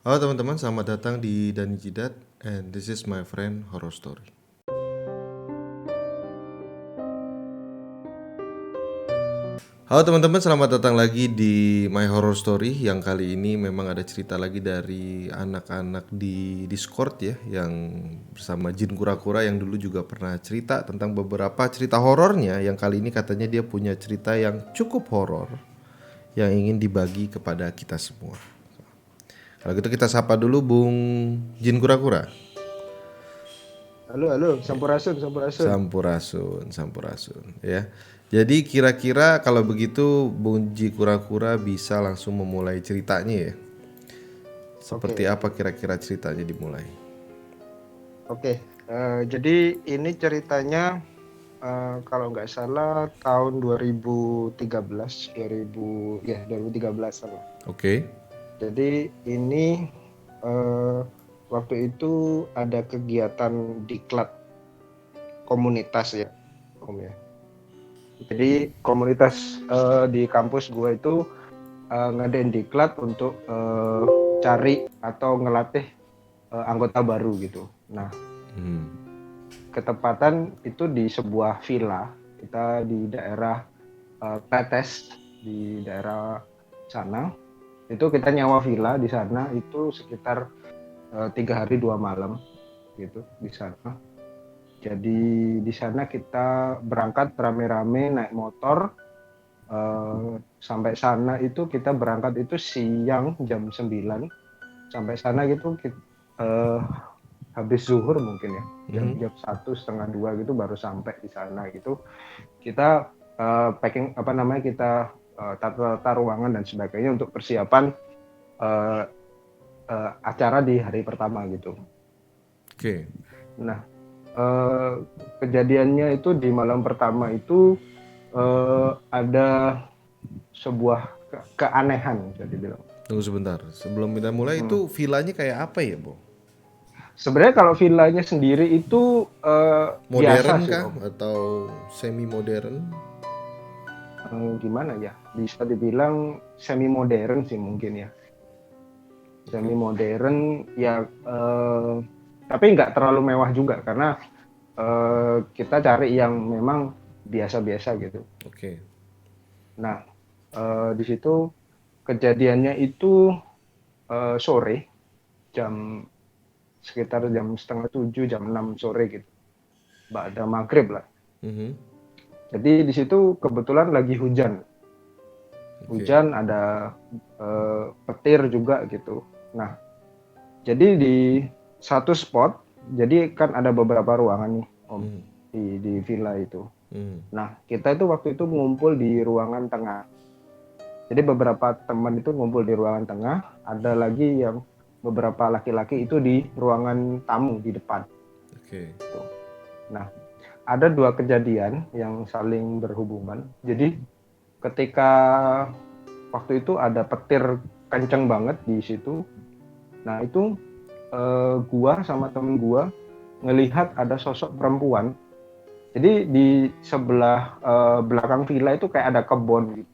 Halo teman-teman, selamat datang di Dani Jidat and this is my friend Horror Story. Halo teman-teman, selamat datang lagi di My Horror Story yang kali ini memang ada cerita lagi dari anak-anak di Discord ya, yang bersama Jin Kura-Kura yang dulu juga pernah cerita tentang beberapa cerita horornya, yang kali ini katanya dia punya cerita yang cukup horor yang ingin dibagi kepada kita semua. Kalau gitu kita sapa dulu Bung Jin Kura-Kura. Halo, halo, Sampurasun, Sampurasun. Sampurasun, Sampurasun ya. Jadi kira-kira kalau begitu Bung Ji Kura-Kura bisa langsung memulai ceritanya ya. Seperti Oke, apa kira-kira ceritanya dimulai? oke. Jadi ini ceritanya kalau nggak salah tahun 2013, 2013 lah. Oke. Jadi ini eh, waktu itu ada kegiatan diklat komunitas ya, Om ya. Jadi komunitas di kampus gue itu ngadain diklat untuk cari atau ngelatih anggota baru gitu. Nah, ketepatan itu di sebuah villa kita di daerah Tetes di daerah sana. Itu kita nyawa villa di sana itu sekitar 3 hari 2 malam gitu di sana. Jadi di sana kita berangkat rame-rame naik motor. Sampai sana itu kita berangkat itu siang jam 9. Sampai sana gitu habis zuhur mungkin ya, jam 1 setengah 2 gitu baru sampai di sana gitu. Kita packing apa namanya, kita tata ruangan dan sebagainya untuk persiapan uh, acara di hari pertama gitu. Oke. Nah, uh, kejadiannya itu di malam pertama itu ada sebuah keanehan jadi bilang. Tunggu sebentar. Sebelum kita mulai Hmm. itu villanya kayak apa ya, Bung? Sebenarnya kalau villanya sendiri itu biasa Modern sih kah Om. atau semi modern? Gimana ya? Bisa dibilang semi modern sih mungkin ya. Semi Oke. modern ya, tapi nggak terlalu mewah juga karena kita cari yang memang biasa-biasa gitu. Oke. Nah, di situ kejadiannya itu sore, jam sekitar jam setengah 7, jam 6 sore gitu. Ba'da maghrib lah. Mhm. Jadi di situ kebetulan lagi hujan. Oke. Hujan ada petir juga gitu. Nah, jadi di satu spot, jadi kan ada beberapa ruangan nih Om Mhm. di villa itu. Mhm. Nah, kita itu waktu itu ngumpul di ruangan tengah. Jadi beberapa teman itu ngumpul di ruangan tengah, ada lagi yang beberapa laki-laki itu di ruangan tamu di depan. Oke. Gitu. Nah, ada dua kejadian yang saling berhubungan. Jadi ketika waktu itu ada petir kenceng banget di situ. Nah, itu gua sama temen gua ngelihat ada sosok perempuan. Jadi di sebelah belakang villa itu kayak ada kebun gitu.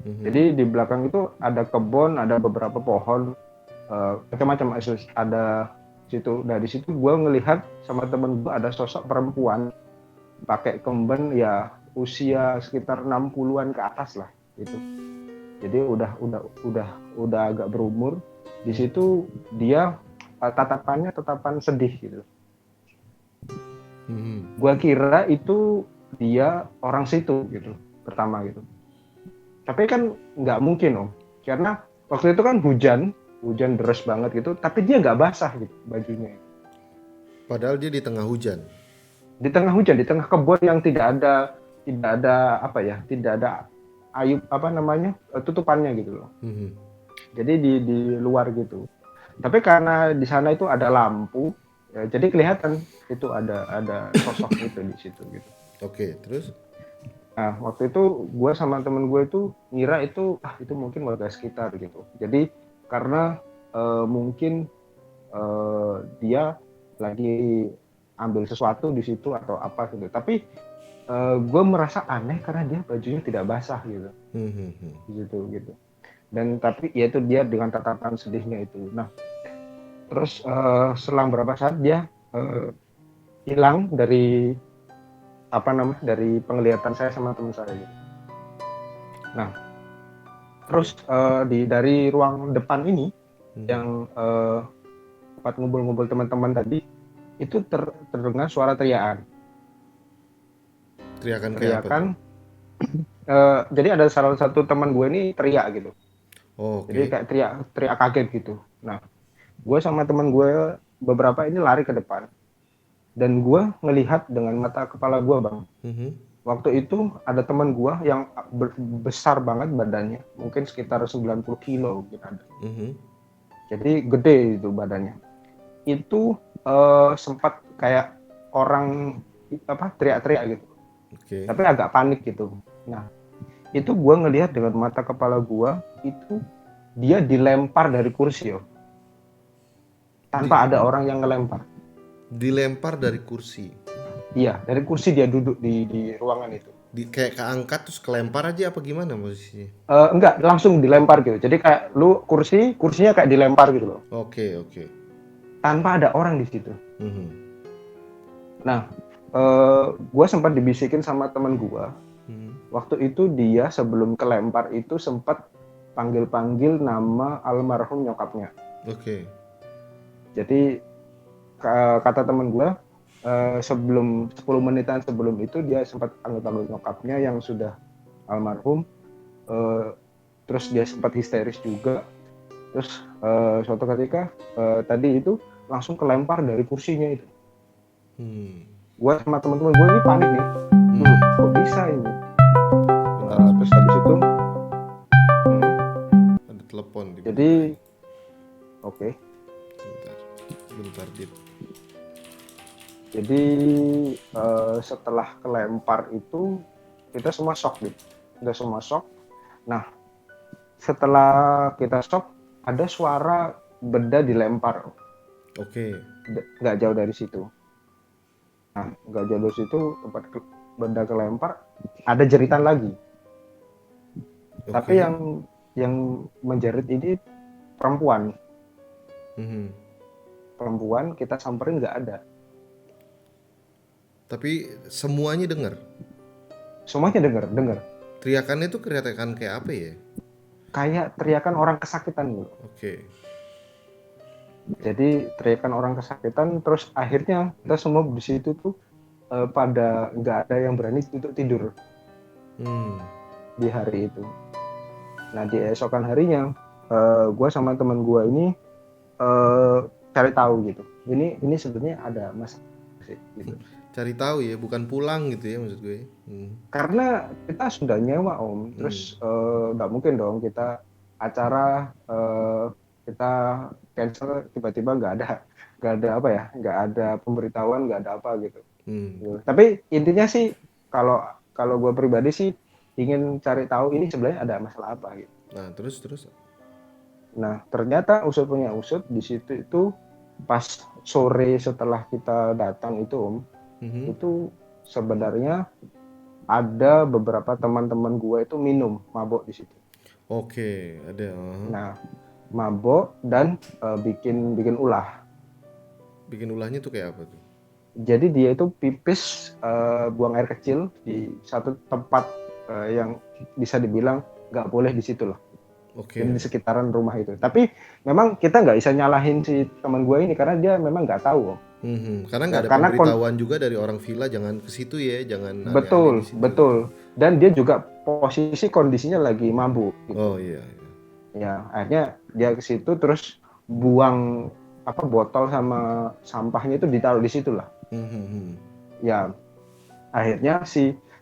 Mhm. Jadi di belakang itu ada kebun, ada beberapa pohon, macam-macam ada situ. Nah, di situ gue ngelihat sama temen gue ada sosok perempuan pakai kemben ya, usia sekitar 60-an ke atas lah gitu. Jadi udah agak berumur. Di situ dia tatapannya tatapan sedih gitu. Mhm. Gua kira itu dia orang situ gitu pertama gitu. Tapi kan nggak mungkin Om, karena waktu itu kan hujan, hujan deras banget gitu. Tapi dia nggak basah gitu bajunya. Padahal dia di tengah hujan. Di tengah hujan, di tengah kebun yang tidak ada apa ya, tidak ada ayub apa namanya, tutupannya gitu loh. Mhm. Jadi di luar gitu. Tapi karena di sana itu ada lampu, ya, jadi kelihatan itu ada sosok itu di situ gitu. Oke, terus? Nah, waktu itu gue sama temen gue itu ngira itu mungkin warga sekitar gitu. Jadi karena mungkin dia lagi ambil sesuatu di situ atau apa gitu. Tapi gue merasa aneh karena dia bajunya tidak basah gitu, Mhm. gitu gitu. dan tapi ya itu dia dengan tatapan sedihnya itu. Nah, terus selang berapa saat dia hilang dari apa namanya, dari penglihatan saya sama teman saya gitu. Nah, terus dari ruang depan ini yang tempat ngumpul-ngumpul teman-teman tadi itu terdengar suara teriakan. Teriakan kayak apa Teriakan. tuh? Jadi ada salah satu teman gue ini teriak gitu. Oh, Jadi oke. kayak teriak teriak kaget gitu. Nah, gue sama teman gue beberapa ini lari ke depan dan gue ngelihat dengan mata kepala gue, Bang. Mhm. Waktu itu ada teman gue yang besar banget badannya, mungkin sekitar 90 kilo mungkin ada. Mhm. Jadi gede itu badannya. Itu sempat kayak orang apa teriak-teriak gitu, Oke. tapi agak panik gitu. Nah, itu gue ngelihat dengan mata kepala gue itu dia dilempar dari kursi, yo, tanpa Di ada orang yang ngelempar. dilempar dari kursi. Iya, dari kursi dia duduk di ruangan itu. Kayak keangkat terus kelempar aja apa gimana posisinya? Enggak, langsung dilempar gitu. Jadi kayak lu kursinya kayak dilempar gitu loh, Oke, oke. tanpa ada orang di situ. Mhm. Nah, gue sempat dibisikin sama teman gue. Mhm. Waktu itu dia sebelum kelempar itu sempat panggil-panggil nama almarhum nyokapnya. Oke. Jadi kata teman gue, sebelum 10 menitan sebelum itu dia sempat panggil-panggil nyokapnya yang sudah almarhum. eh, Terus dia sempat histeris juga. Terus suatu ketika tadi itu langsung kelempar dari kursinya itu. Hmm. Gue sama teman-teman gue ini panik nih. Kok bisa ini? Bentar, Terus habis itu, ada telepon tiba-tiba jadi ini. oke. Bentar. Bentar, Dit. Jadi setelah kelempar itu kita semua shock gitu. Kita semua shock. Nah, setelah kita shock ada suara benda dilempar. Oke. Nggak jauh dari situ. Nah, nggak jauh dari situ tempat benda kelempar ada jeritan lagi. Tapi Oke. yang menjerit ini perempuan. Mhm. Perempuan kita samperin nggak ada. Tapi semuanya dengar. Semuanya dengar. Teriakannya tuh teriakan kayak apa ya? Kayak teriakan orang kesakitan gitu. Oke. Jadi teriakan orang kesakitan, terus akhirnya kita semua di situ tuh pada nggak ada yang berani untuk tidur Hmm. di hari itu. Nah, di esokan harinya gue sama teman gue ini cari tahu gitu. Ini sebenarnya ada masalah sih gitu. Cari tahu ya, bukan pulang gitu ya maksud gue. Karena kita sudah nyewa om, terus nggak mungkin dong kita acara kita cancel tiba-tiba nggak ada apa ya, nggak ada pemberitahuan, nggak ada apa gitu. Hmm. Tapi intinya sih kalau kalau gue pribadi sih ingin cari tahu ini sebenarnya ada masalah apa gitu. Nah, terus terus. Nah, ternyata usut punya usut di situ itu pas sore setelah kita datang itu om, Mhm. itu sebenarnya ada beberapa teman-teman gue itu minum mabok di situ. Oke, ada. Nah, mabok dan bikin bikin ulah. Bikin ulahnya tuh kayak apa tuh? Jadi dia itu pipis buang air kecil di satu tempat yang bisa dibilang nggak boleh di situ loh. Jadi di Oke. sekitaran rumah itu. Tapi memang kita nggak bisa nyalahin si teman gue ini karena dia memang nggak tahu. Karena nggak ada Karena pemberitahuan juga dari orang villa jangan ke situ ya, jangan aneh-aneh di betul situ gitu. betul. Dan dia juga posisi kondisinya lagi mabuk gitu. Oh iya, iya. Ya akhirnya dia ke situ terus buang apa botol sama sampahnya itu ditaruh di situ lah. Mhm. Ya akhirnya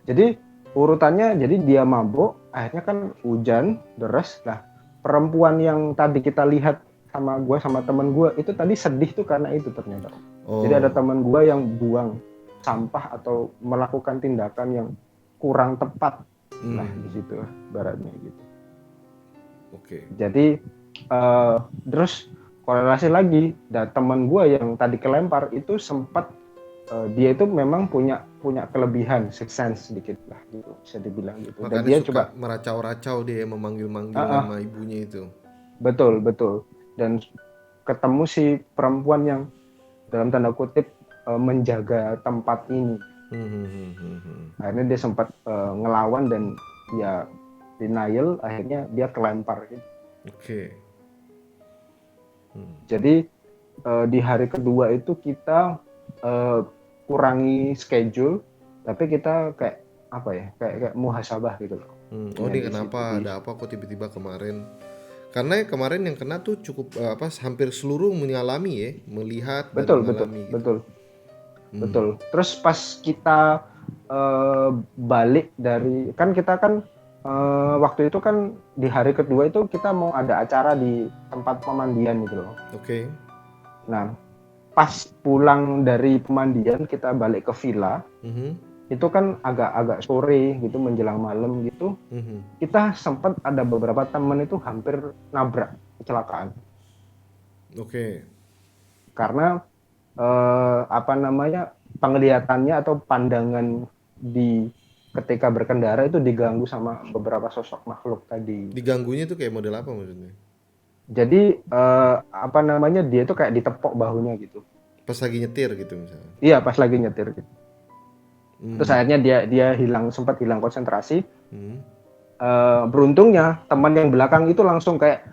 jadi urutannya jadi dia mabuk, akhirnya kan hujan deras. Nah, perempuan yang tadi kita lihat sama gue sama teman gue itu tadi sedih tuh karena itu ternyata. Jadi ada Oh. teman gue yang buang sampah atau melakukan tindakan yang kurang tepat. Nah, di Mhm. situ baratnya gitu. Oke. Jadi terus korelasi lagi, dan teman gue yang tadi kelempar itu sempat dia itu memang punya punya kelebihan sixth sense sedikit lah gitu, bisa dibilang gitu. Dan Makanya dia suka coba meracau-racau dia memanggil-manggil ah, nama ah, ibunya itu. betul betul. Dan ketemu si perempuan yang dalam tanda kutip menjaga tempat ini. Akhirnya dia sempat ngelawan dan ya denial, akhirnya dia kelempar gitu. Oke. Jadi di hari kedua itu kita eh, kurangi schedule, tapi kita kayak apa ya, kayak muhasabah gitu loh. Oh, Hanya ini di situ kenapa? di Ada apa kok tiba-tiba kemarin? Karena kemarin yang kena tuh cukup apa hampir seluruh mengalami ya, melihat dan betul betul mengalami gitu. betul betul. Terus pas kita balik dari kan kita kan waktu itu kan di hari kedua itu kita mau ada acara di tempat pemandian gitu loh. Oke. Nah, pas pulang dari pemandian kita balik ke villa, itu kan agak-agak sore gitu menjelang malam gitu. Kita sempat ada beberapa teman itu hampir nabrak, kecelakaan. Oke. Karena apa namanya, penglihatannya atau pandangan di ketika berkendara itu diganggu sama beberapa sosok makhluk tadi. Diganggunya tuh kayak model apa maksudnya? Jadi apa namanya, dia itu kayak ditepok bahunya gitu. Pas lagi nyetir gitu misalnya. Iya, pas lagi nyetir gitu. Terus akhirnya dia sempat hilang konsentrasi. Beruntungnya teman yang belakang itu langsung kayak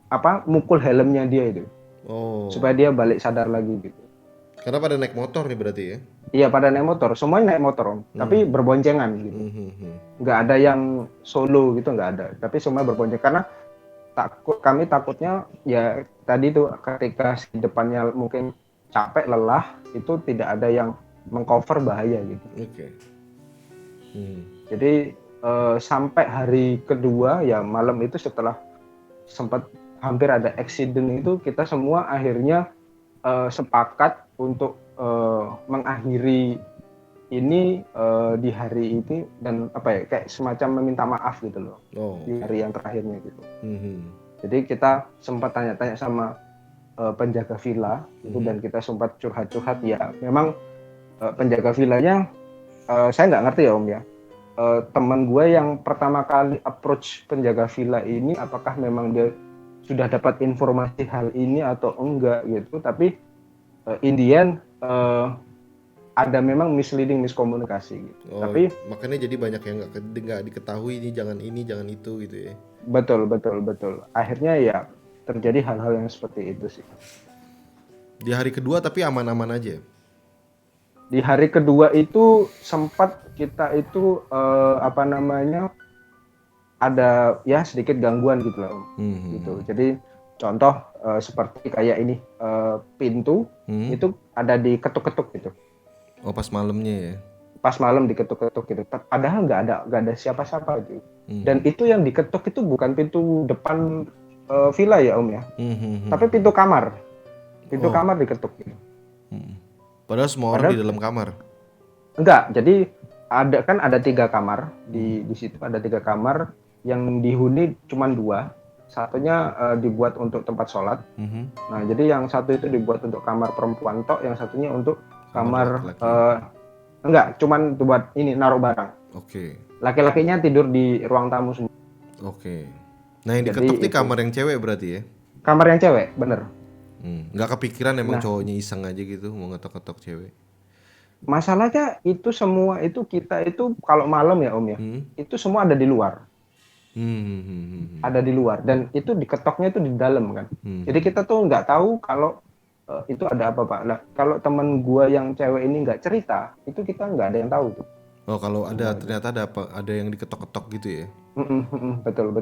apa, mukul helmnya dia itu Oh. supaya dia balik sadar lagi gitu. Karena pada naik motor nih berarti ya. Iya, pada naik motor, semuanya naik motor Om, tapi berboncengan gitu. Nggak ada yang solo gitu, nggak ada. Tapi semua berboncengan karena kami takutnya ya tadi tuh ketika si depannya mungkin capek, lelah, itu tidak ada yang mengcover bahaya gitu. Oke. Jadi sampai hari kedua ya malam itu setelah sempat hampir ada accident itu, kita semua akhirnya sepakat untuk mengakhiri ini di hari ini dan apa ya, kayak semacam meminta maaf gitu loh. Oh. Di hari yang terakhirnya gitu. Jadi kita sempat tanya-tanya sama penjaga villa itu dan kita sempat curhat-curhat ya. Memang penjaga villanya saya nggak ngerti ya Om ya. Teman gue yang pertama kali approach penjaga villa ini, apakah memang dia sudah dapat informasi hal ini atau enggak gitu. Tapi in the end ada memang miskomunikasi gitu. Oh, Tapi makanya jadi banyak yang nggak diketahui ini jangan itu gitu ya. betul. Akhirnya ya terjadi hal-hal yang seperti itu sih. Di hari kedua tapi aman-aman aja. Di hari kedua itu sempat kita itu apa namanya, ada ya sedikit gangguan gitu lah Om. Gitu. Jadi contoh seperti kayak ini pintu itu ada diketuk-ketuk gitu. Oh, pas malamnya ya. Pas malam diketuk-ketuk gitu. Padahal nggak ada siapa-siapa gitu. Dan itu yang diketuk itu bukan pintu depan villa ya Om ya. Tapi pintu kamar. Pintu kamar diketuk gitu. Padahal semua orang di dalam kamar. Enggak, jadi ada 3 kamar di situ, ada 3 kamar yang dihuni cuma 2. Satunya dibuat untuk tempat sholat. Nah, jadi yang satu itu dibuat untuk kamar perempuan tok, yang satunya untuk kamar enggak, cuman buat ini naruh barang. Oke. Laki-lakinya tidur di ruang tamu semua. Oke. Nah, yang diketuk nih kamar yang cewek berarti ya? Kamar yang cewek, bener. Nggak kepikiran emang cowoknya iseng aja gitu mau ngetok-ketok cewek? Masalahnya itu semua itu kita itu kalau malam ya Om ya, itu semua ada di luar. Ada di luar dan itu diketoknya itu di dalam kan. Jadi kita tuh nggak tahu kalau itu ada apa Pak. Nah, kalau teman gua yang cewek ini nggak cerita, itu kita nggak ada yang tahu tuh. Oh, kalau ternyata ada yang diketok-ketok gitu ya? Betul.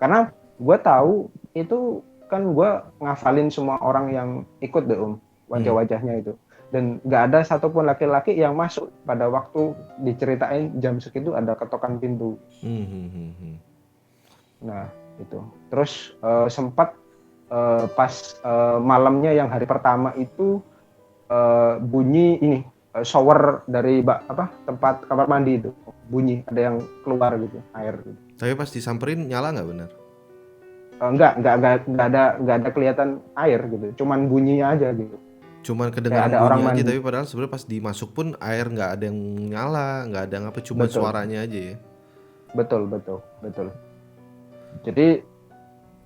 Karena gua tahu itu kan gua ngafalin semua orang yang ikut deh Om, wajah-wajahnya itu. Dan nggak ada satupun laki-laki yang masuk pada waktu diceritain jam segitu ada ketokan pintu. Nah itu. Terus sempat pas malamnya yang hari pertama itu bunyi ini shower dari tempat kamar mandi itu bunyi, ada yang keluar gitu air gitu. Tapi pas disamperin nyala nggak benar? Nggak ada kelihatan air gitu, cuman bunyinya aja gitu. Cuman Kayak kedengaran ada orang bunyi aja mandi. tapi padahal sebenarnya pas dimasuk pun air nggak ada yang nyala, nggak ada yang apa, cuma Betul, suaranya aja ya. betul, betul, betul. Jadi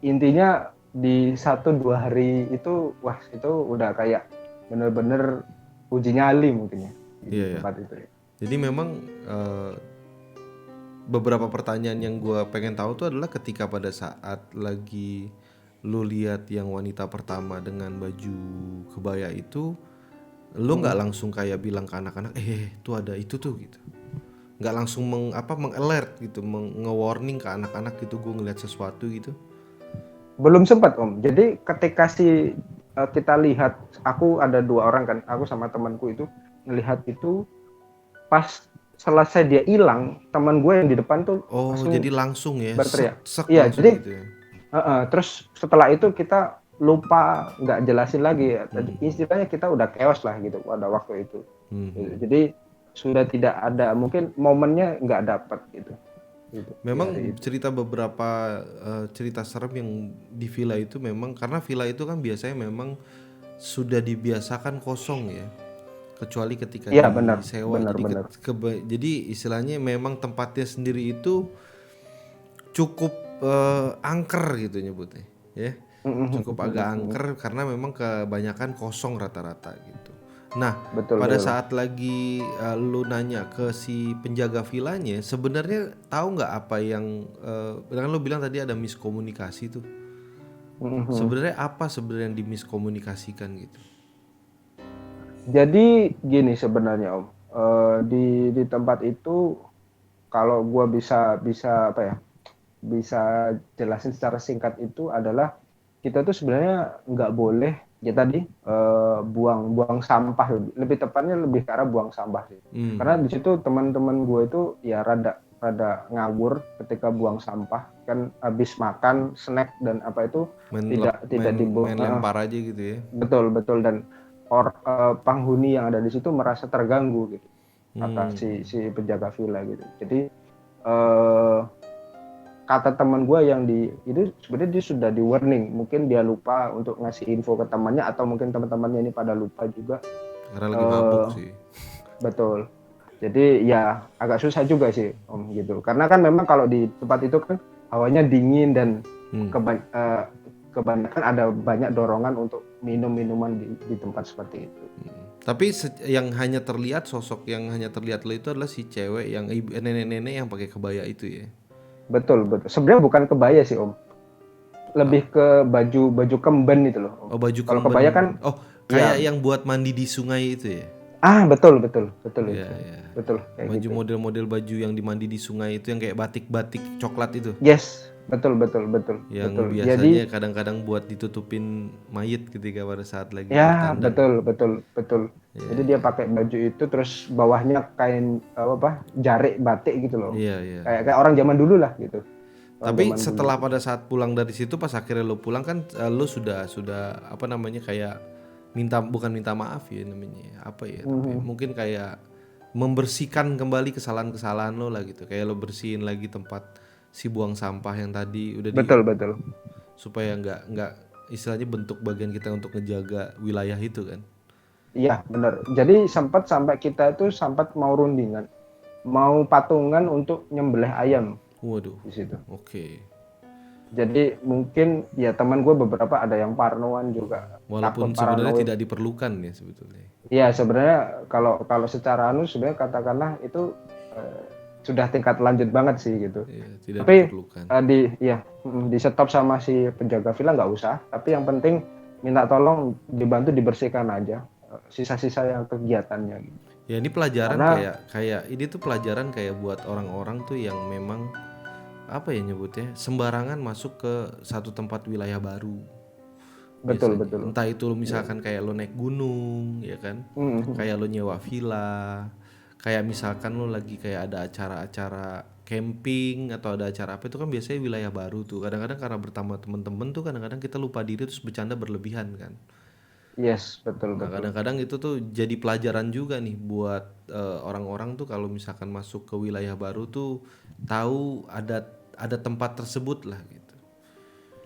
intinya di 1-2 hari itu, wah itu udah kayak bener-bener uji nyali mungkin ya di Iya ya. tempat itu ya. Jadi memang beberapa pertanyaan yang gue pengen tahu tuh adalah ketika pada saat lagi lu lihat yang wanita pertama dengan baju kebaya itu, lu nggak langsung kayak bilang ke anak-anak, tuh ada itu tuh gitu. Nggak langsung meng-alert gitu, nge-warning ke anak-anak gitu, gue ngeliat sesuatu gitu. Belum sempat Om. Jadi ketika kita lihat, aku ada 2 orang kan, aku sama temanku itu ngelihat itu, pas selesai dia hilang, teman gue yang di depan tuh Oh, jadi langsung langsung ya, berteriak. sek Iya, langsung jadi gitu ya. terus setelah itu kita lupa nggak jelasin lagi ya. Hmm. Istilahnya kita udah chaos lah gitu pada waktu itu. Hmm. Jadi sudah tidak ada, mungkin momennya nggak dapat gitu. Gitu di hari Memang itu. cerita beberapa cerita serem yang di villa itu memang karena villa itu kan biasanya memang sudah dibiasakan kosong ya, kecuali ketika Iya benar, disewa. benar, Jadi benar. jadi istilahnya memang tempatnya sendiri itu cukup angker gitu nyebutnya ya, cukup agak angker karena memang kebanyakan kosong rata-rata gitu. Nah, Betul, pada betul. saat lagi lu nanya ke si penjaga villanya, sebenarnya tahu nggak apa yang kan lu bilang tadi ada miskomunikasi tuh. Sebenarnya apa sebenarnya yang dimiskomunikasikan gitu? Jadi gini sebenarnya Om. Di tempat itu, kalau gua bisa bisa apa ya, bisa jelasin secara singkat, itu adalah kita tuh sebenarnya nggak boleh ya tadi, buang buang sampah, lebih tepatnya lebih ke arah buang sampah sih. Karena Hmm. di situ teman-teman gue itu ya rada rada ngawur ketika buang sampah, kan habis makan snack dan apa itu tidak tidak dibuang. Main lempar aja gitu ya. Betul, betul. Dan penghuni yang ada di situ merasa terganggu gitu, kata Hmm. si penjaga villa gitu. Jadi eh, kata teman gue yang di itu, sebenarnya dia sudah di warning, mungkin dia lupa untuk ngasih info ke temannya, atau mungkin teman-temannya ini pada lupa juga. Karena lagi mabuk eh, sih. Betul. Jadi ya agak susah juga sih Om gitu. Karena kan memang kalau di tempat itu kan hawanya dingin, dan Hmm. kebanyakan ada banyak dorongan untuk minum minuman di tempat seperti itu. Tapi yang hanya terlihat, sosok yang hanya terlihat lo itu adalah si cewek yang nenek-nenek yang pakai kebaya itu ya. Betul, betul. Sebenarnya bukan kebaya sih Om. Ah, Lebih ke baju baju kemben itu loh Om. oh, baju Kalau kebaya kemben. kan Oh, kayak ya, yang buat mandi di sungai itu ya. betul, betul, betul Iya, itu. iya. Betul kayak Baju gitu. model-model baju yang dimandi di sungai itu yang kayak batik-batik coklat itu. Yes, betul, betul, betul, Yang betul. biasanya Jadi kadang-kadang buat ditutupin mayit ketika pada saat lagi ya, bertandang. betul, betul, betul. Iya, Jadi dia iya. pakai baju itu, terus bawahnya kain apa, jarik batik gitu loh. Iya, iya. Kayak orang zaman dulu lah gitu. Orang Tapi zaman dulu setelah gitu. pada saat pulang dari situ pas akhirnya lo pulang kan lo sudah apa namanya kayak bukan minta maaf ya namanya apa ya, tapi Mhm. mungkin kayak membersihkan kembali kesalahan-kesalahan lo lah gitu, kayak lo bersihin lagi tempat si buang sampah yang tadi udah di, Betul, betul. supaya nggak istilahnya bentuk bagian kita untuk ngejaga wilayah itu kan. Iya, benar. Jadi sempat sampai kita itu sempat mau rundingan, mau patungan untuk nyembelih ayam Waduh, di situ. oke. Jadi mungkin ya teman gue beberapa ada yang parnoan juga, takut Walaupun sebenarnya paranoid. tidak diperlukan ya sebetulnya. Iya, sebenarnya kalau kalau secara sebenarnya katakanlah itu eh, sudah tingkat lanjut banget sih gitu. Iya, tidak Tapi diperlukan. di stop sama si penjaga villa nggak usah. Tapi yang penting minta tolong dibantu dibersihkan aja sisa-sisa yang kegiatannya gitu. Ya ini pelajaran Karena kayak kayak ini tuh pelajaran kayak buat orang-orang tuh yang memang apa ya nyebutnya sembarangan masuk ke satu tempat wilayah baru betul, biasanya. betul. Entah itu lo Ya. misalkan kayak lo naik gunung ya kan, Mhm. kayak lo nyewa villa, kayak misalkan lo lagi kayak ada acara-acara camping atau ada acara apa itu kan biasanya wilayah baru tuh. Kadang-kadang karena bertambah temen-temen tuh kadang-kadang kita lupa diri terus bercanda berlebihan kan. Yes, betul, Nah, betul. kadang-kadang itu tuh jadi pelajaran juga nih buat orang-orang tuh kalau misalkan masuk ke wilayah baru tuh tahu ada tempat tersebut lah gitu.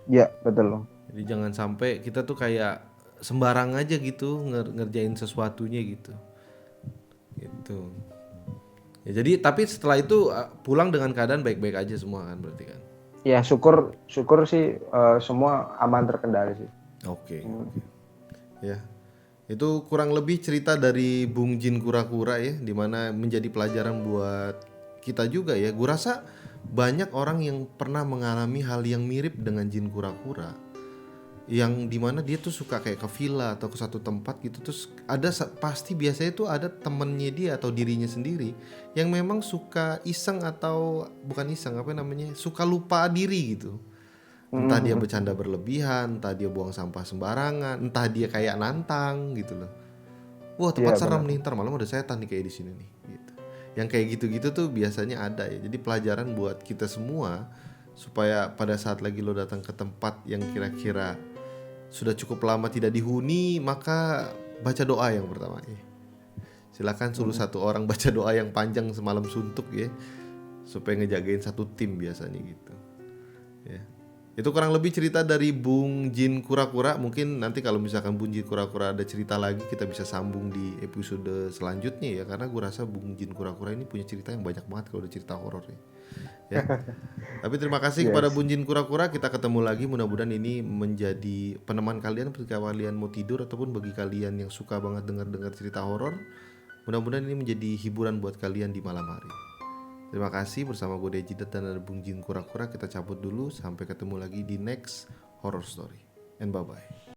Ya, betul. Jadi jangan sampai kita tuh kayak sembarang aja gitu ngerjain sesuatunya gitu. Gitu. Ya, jadi tapi setelah itu pulang dengan keadaan baik-baik aja semua kan berarti kan. Ya syukur sih semua aman terkendali sih. Oke, oke. Ya. Itu kurang lebih cerita dari Bung Jin Kura-Kura ya, dimana menjadi pelajaran buat kita juga ya. Gue rasa banyak orang yang pernah mengalami hal yang mirip dengan Jin Kura-Kura, yang dimana dia tuh suka kayak ke villa atau ke satu tempat gitu, terus ada pasti biasanya tuh ada temennya dia atau dirinya sendiri yang memang suka iseng atau bukan iseng apa namanya, suka lupa diri gitu. Entah dia bercanda berlebihan, entah dia buang sampah sembarangan, entah dia kayak nantang gitu loh. Wah tempat Iya serem benar. nih, ntar malam ada setan nih kayak di sini nih. Gitu. Yang kayak gitu-gitu tuh biasanya ada ya. Jadi pelajaran buat kita semua supaya pada saat lagi lo datang ke tempat yang kira-kira sudah cukup lama tidak dihuni, maka baca doa yang pertama ya. Silakan suruh satu orang baca doa yang panjang semalam suntuk ya, supaya ngejagain satu tim biasanya gitu. Ya. Itu kurang lebih cerita dari Bung Jin Kura-Kura. Mungkin nanti kalau misalkan Bung Jin Kura-Kura ada cerita lagi, kita bisa sambung di episode selanjutnya ya. Karena gue rasa Bung Jin Kura-Kura ini punya cerita yang banyak banget kalau udah cerita horor ya. Ya. Tapi terima kasih kepada Yes. Bung Jin Kura-Kura. Kita ketemu lagi. Mudah-mudahan ini menjadi peneman kalian ketika kalian mau tidur, ataupun bagi kalian yang suka banget dengar-dengar cerita horor. Mudah-mudahan ini menjadi hiburan buat kalian di malam hari. Terima kasih, bersama gue Dejidat dan ada Bung Jin Kura-Kura. Kita cabut dulu, sampai ketemu lagi di next horror story. And bye-bye.